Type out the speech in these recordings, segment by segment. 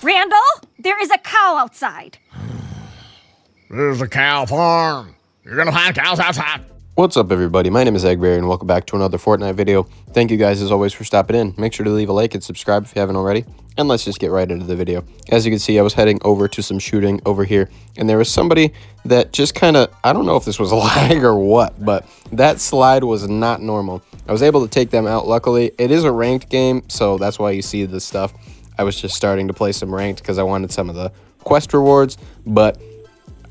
Randall, there is a cow outside. This is a cow farm. You're gonna find cows outside. What's up, everybody? My name is Eggberry, and welcome back to another Fortnite video. Thank you guys, as always, for stopping in. Make sure to leave a like and subscribe if you haven't already. And let's just get right into the video. As you can see, I was heading over to some shooting over here, and there was somebody that just kind of, I don't know if this was a lag or what, but that slide was not normal. I was able to take them out, luckily. It is a ranked game, so that's why you see this stuff. I was just starting to play some ranked because I wanted some of the quest rewards, but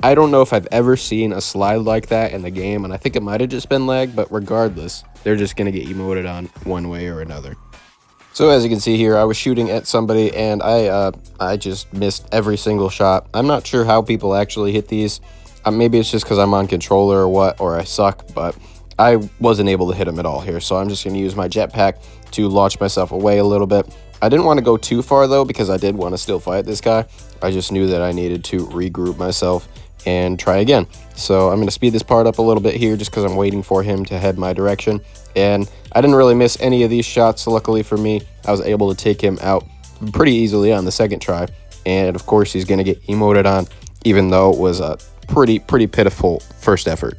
I don't know if I've ever seen a slide like that in the game, and I think it might have just been lag, but regardless, they're just going to get emoted on one way or another. So as you can see here, I was shooting at somebody, and I just missed every single shot. I'm not sure how people actually hit these. Maybe it's just because I'm on controller or what, or I suck, but I wasn't able to hit them at all here, so I'm just going to use my jetpack to launch myself away a little bit. I didn't want to go too far, though, because I did want to still fight this guy. I just knew that I needed to regroup myself and try again. So I'm going to speed this part up a little bit here just because I'm waiting for him to head my direction. And I didn't really miss any of these shots. Luckily for me, I was able to take him out pretty easily on the second try. And of course, he's going to get emoted on, even though it was a pretty pitiful first effort.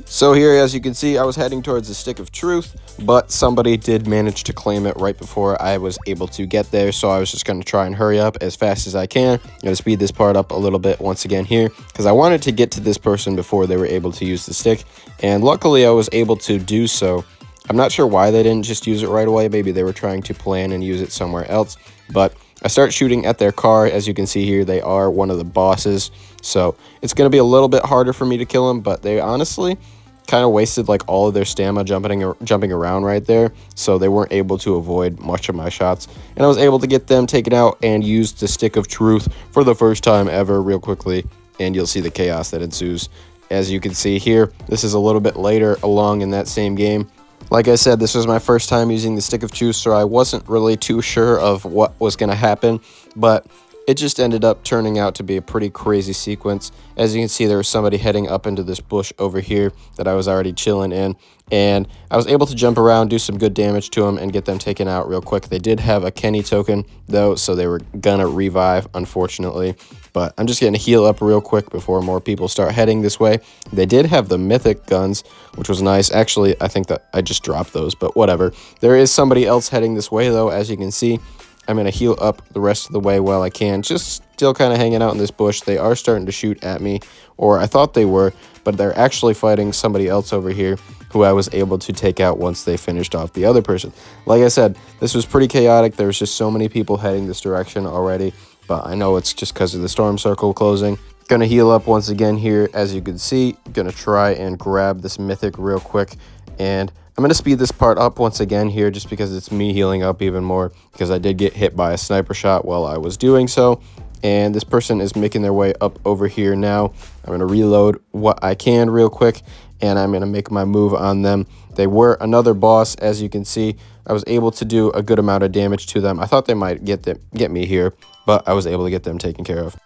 So here, as you can see, I was heading towards the stick of truth, but somebody did manage to claim it right before I was able to get there. So I was just going to try and hurry up as fast as I can. I'm going to speed this part up a little bit once again here, because I wanted to get to this person before they were able to use the stick. And luckily, I was able to do so. I'm not sure why they didn't just use it right away. Maybe they were trying to plan and use it somewhere else. But I start shooting at their car. As you can see here, they are one of the bosses. So it's going to be a little bit harder for me to kill them, but they honestly kind of wasted like all of their stamina jumping around right there, so they weren't able to avoid much of my shots, and I was able to get them taken out and use the stick of truth for the first time ever real quickly, and you'll see the chaos that ensues. As you can see here, this is a little bit later along in that same game. Like I said, this was my first time using the stick of truth, so I wasn't really too sure of what was going to happen, but it just ended up turning out to be a pretty crazy sequence. As you can see, there was somebody heading up into this bush over here that I was already chilling in, and I was able to jump around, do some good damage to them, and get them taken out real quick. They did have a Kenny token, though, so they were gonna revive, unfortunately. But I'm just gonna heal up real quick before more people start heading this way. They did have the mythic guns, which was nice. Actually, I think that I just dropped those, but whatever. There is somebody else heading this way, though, as you can see. I'm going to heal up the rest of the way while I can, just still kind of hanging out in this bush. They are starting to shoot at me, or I thought they were, but they're actually fighting somebody else over here who I was able to take out once they finished off the other person. Like I said, this was pretty chaotic. There was just so many people heading this direction already, but I know it's just because of the storm circle closing. Going to heal up once again here, as you can see. Going to try and grab this mythic real quick, and I'm going to speed this part up once again here just because it's me healing up even more, because I did get hit by a sniper shot while I was doing so. And this person is making their way up over here now. I'm going to reload what I can real quick, and I'm going to make my move on them. They were another boss, as you can see. I was able to do a good amount of damage to them. I thought they might get me here, but I was able to get them taken care of.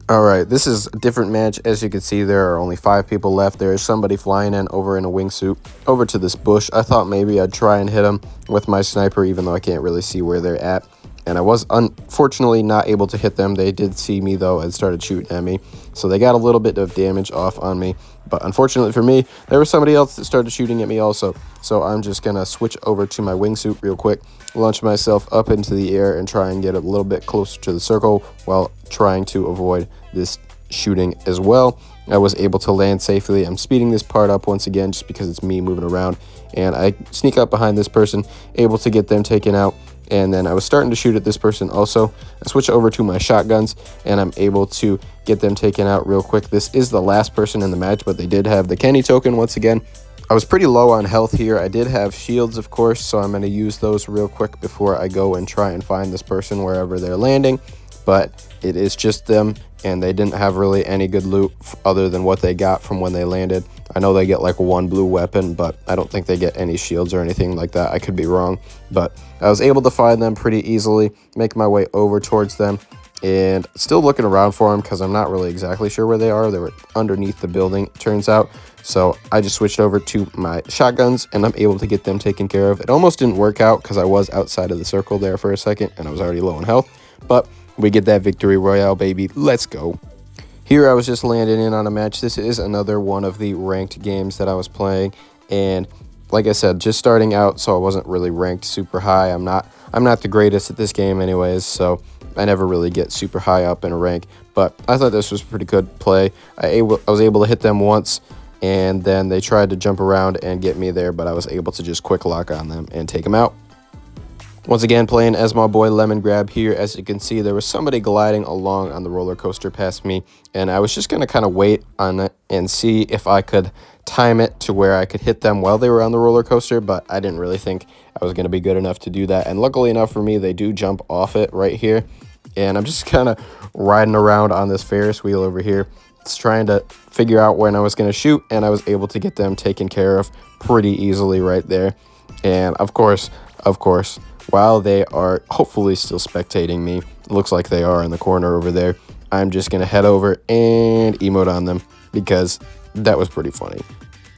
Alright, this is a different match. As you can see, there are only 5 people left. There is somebody flying in over in a wingsuit over to this bush. I thought maybe I'd try and hit them with my sniper, even though I can't really see where they're at. And I was unfortunately not able to hit them. They did see me, though, and started shooting at me. So they got a little bit of damage off on me. But unfortunately for me, there was somebody else that started shooting at me also. So I'm just going to switch over to my wingsuit real quick, launch myself up into the air, and try and get a little bit closer to the circle while trying to avoid this shooting as well. I was able to land safely. I'm speeding this part up once again just because it's me moving around. And I sneak up behind this person, able to get them taken out. And then I was starting to shoot at this person also. I switch over to my shotguns, and I'm able to get them taken out real quick. This is the last person in the match, but they did have the Kenny token once again. I was pretty low on health here. I did have shields, of course, so I'm going to use those real quick before I go and try and find this person wherever they're landing. But it is just them, and they didn't have really any good loot other than what they got from when they landed. I know they get like 1 blue weapon, but I don't think they get any shields or anything like that. I could be wrong, but I was able to find them pretty easily, make my way over towards them, and still looking around for them because I'm not really exactly sure where they are. They were underneath the building, it turns out. So I just switched over to my shotguns, and I'm able to get them taken care of. It almost didn't work out because I was outside of the circle there for a second, and I was already low in health, but We get that victory royale, baby. Let's go. Here I was just landing in on a match. This is another one of the ranked games that I was playing, and like I said, just starting out, so I wasn't really ranked super high. I'm not the greatest at this game anyways, so I never really get super high up in a rank, but I thought this was pretty good play. I was able to hit them once, and then they tried to jump around and get me there, but I was able to just quick lock on them and take them out. Once again, playing as my boy Lemon Grab here. As you can see, there was somebody gliding along on the roller coaster past me, and I was just going to kind of wait on it and see if I could time it to where I could hit them while they were on the roller coaster, but I didn't really think I was going to be good enough to do that. And luckily enough for me, they do jump off it right here, and I'm just kind of riding around on this Ferris wheel over here, just trying to figure out when I was going to shoot, and I was able to get them taken care of pretty easily right there. And of course, while they are hopefully still spectating me, looks like they are in the corner over there, I'm just going to head over and emote on them because that was pretty funny.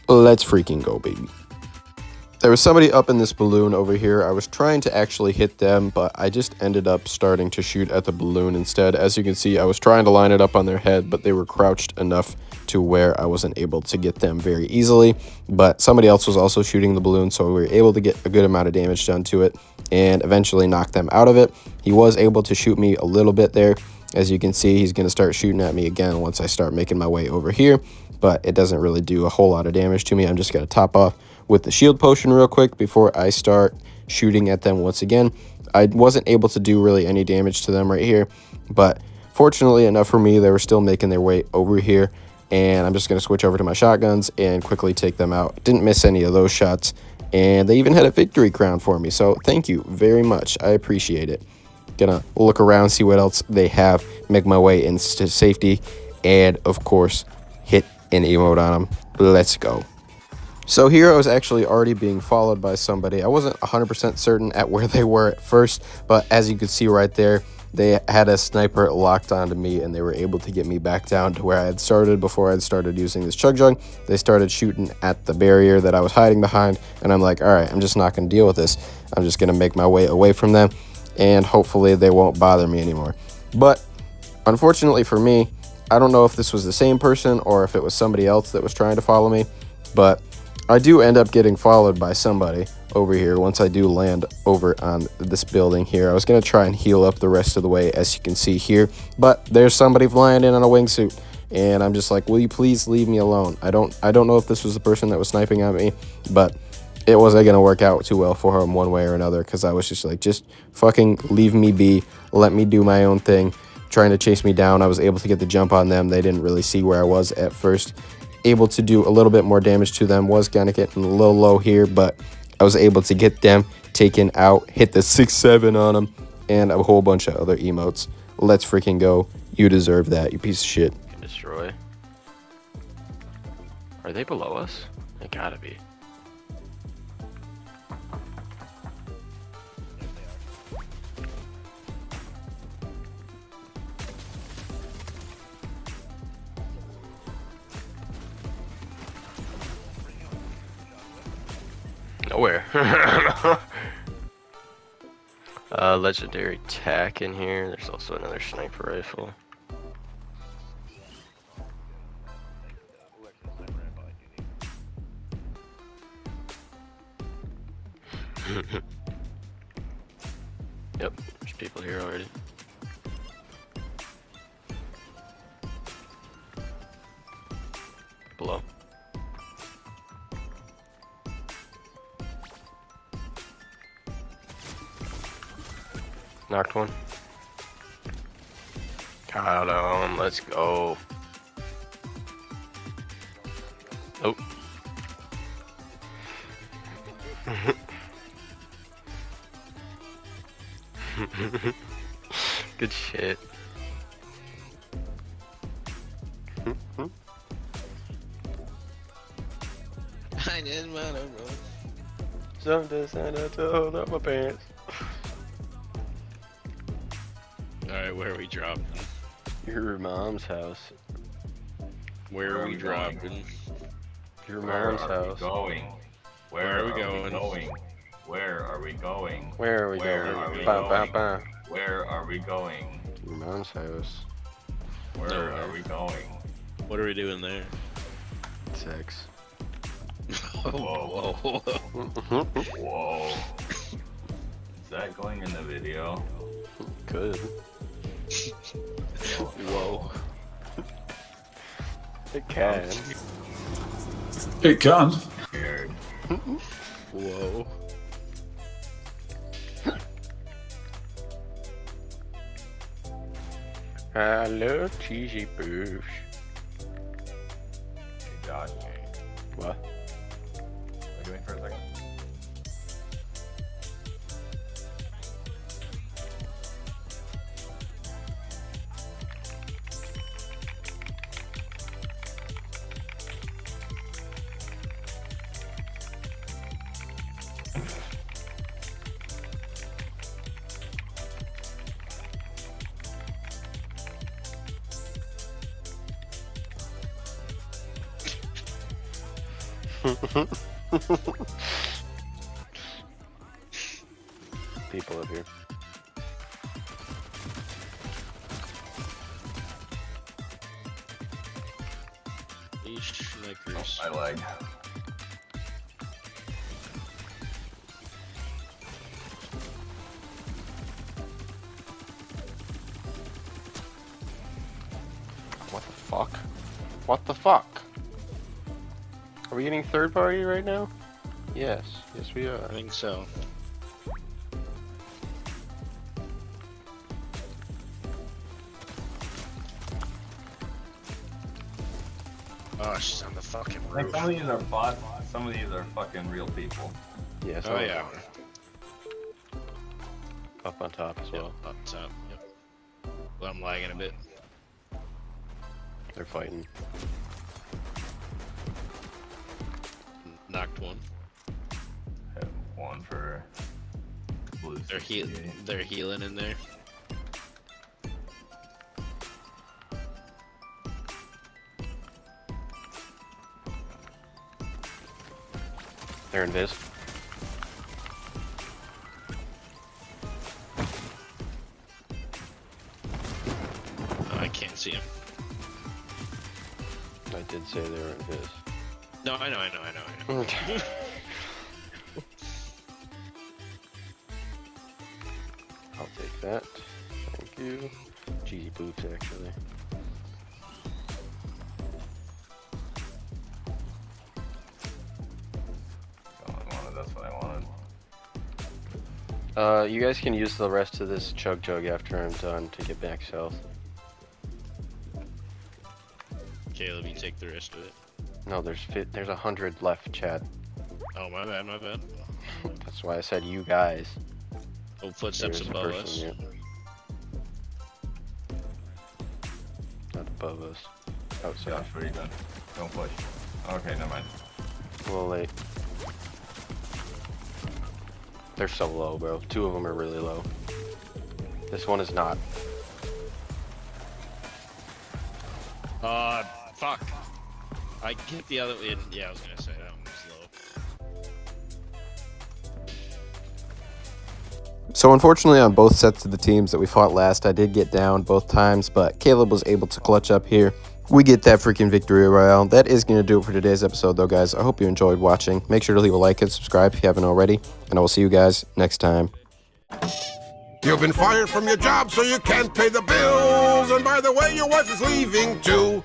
Let's freaking go, baby. There was somebody up in this balloon over here. I was trying to actually hit them, but I just ended up starting to shoot at the balloon instead. As you can see, I was trying to line it up on their head, but they were crouched enough to where I wasn't able to get them very easily. But somebody else was also shooting the balloon, so we were able to get a good amount of damage done to it and eventually knock them out of it. He was able to shoot me a little bit there. As you can see, he's going to start shooting at me again once I start making my way over here, but it doesn't really do a whole lot of damage to me. I'm just going to top off with the shield potion real quick before I start shooting at them once again. I wasn't able to do really any damage to them right here, but fortunately enough for me, they were still making their way over here, and I'm just going to switch over to my shotguns and quickly take them out. Didn't miss any of those shots, and they even had a victory crown for me, so thank you very much. I appreciate it. Gonna look around, see what else they have, make my way into safety, and of course hit an emote on them. Let's go. So here I was actually already being followed by somebody. I wasn't 100% certain at where they were at first, but as you could see right there, they had a sniper locked onto me, and they were able to get me back down to where I had started before I had started using this chug jug. They started shooting at the barrier that I was hiding behind, and I'm like, all right, I'm just not going to deal with this. I'm just going to make my way away from them, and hopefully they won't bother me anymore. But unfortunately for me, I don't know if this was the same person or if it was somebody else that was trying to follow me, but I do end up getting followed by somebody over here once I do land over on this building here. I was going to try and heal up the rest of the way, as you can see here, but there's somebody flying in on a wingsuit, and I'm just like, will you please leave me alone? I don't know if this was the person that was sniping at me, but it wasn't going to work out too well for him one way or another, because I was just like, just fucking leave me be, let me do my own thing. Trying to chase me down, I was able to get the jump on them. They didn't really see where I was at first. Able to do a little bit more damage to them. Was kind of getting a little low here, but I was able to get them taken out, hit the 6-7 on them, and a whole bunch of other emotes. Let's freaking go. You deserve that, you piece of shit. Destroy. Are they below us? They gotta be. Nowhere. Legendary tack in here. There's also another sniper rifle. Yep, there's people here already. Below. Knocked one. Got him. Let's go. Oh. Good shit. I didn't want to run. Something Santa told up my parents. Alright, where are we dropping? Your mom's house. Where are we dropping? Your Where mom's are house. we going? Where are we going? Where are we going? Where are we Where going? are we Bah, bah, going? bah. Where are we going? Your mom's house. Where are we going? What are we doing there? Sex. Whoa. Whoa. Whoa. Is that going in the video? Good. Whoa. It can. It can. Weird. Whoa. Hello, cheesy boobs. Hey, Josh. What? Look at me for a second. People up here. Snickers. My leg. What the fuck? What the fuck? Are we getting third party right now? Yes. Yes, we I are. think so. Oh, she's on the fucking Like roof. some of these are bots, some of these are fucking real people. Yes. Oh yeah. Up on top as well. Yep, up top. Yep. Well, I'm lagging a bit. They're fighting. Knocked one. Hit one for blue. They're 68. They're healing in there. They're invis. I can't see him. I did say they were invis. No, I know. I'll take that. Thank you. Cheesy boobs, actually. That's what I wanted. You guys can use the rest of this chug jug after I'm done to get back south. Caleb, you take the rest of it. No, there's 100 left, Chad. Oh, my bad. That's why I said you guys. Oh, footsteps There is a above person us. here. Not above us. Outside. Josh, what are you doing? Don't push. Okay, never mind. A little late. They're so low, bro. Two of them are really low. This one is not. Fuck. I hit the other one. Yeah, I was gonna say that one was low. So unfortunately on both sets of the teams that we fought last, I did get down both times, but Caleb was able to clutch up here. We get that freaking victory royale. That is going to do it for today's episode though, guys. I hope you enjoyed watching. Make sure to leave a like and subscribe if you haven't already, and I will see you guys next time. You've been fired from your job so you can't pay the bills. And by the way, your wife is leaving too.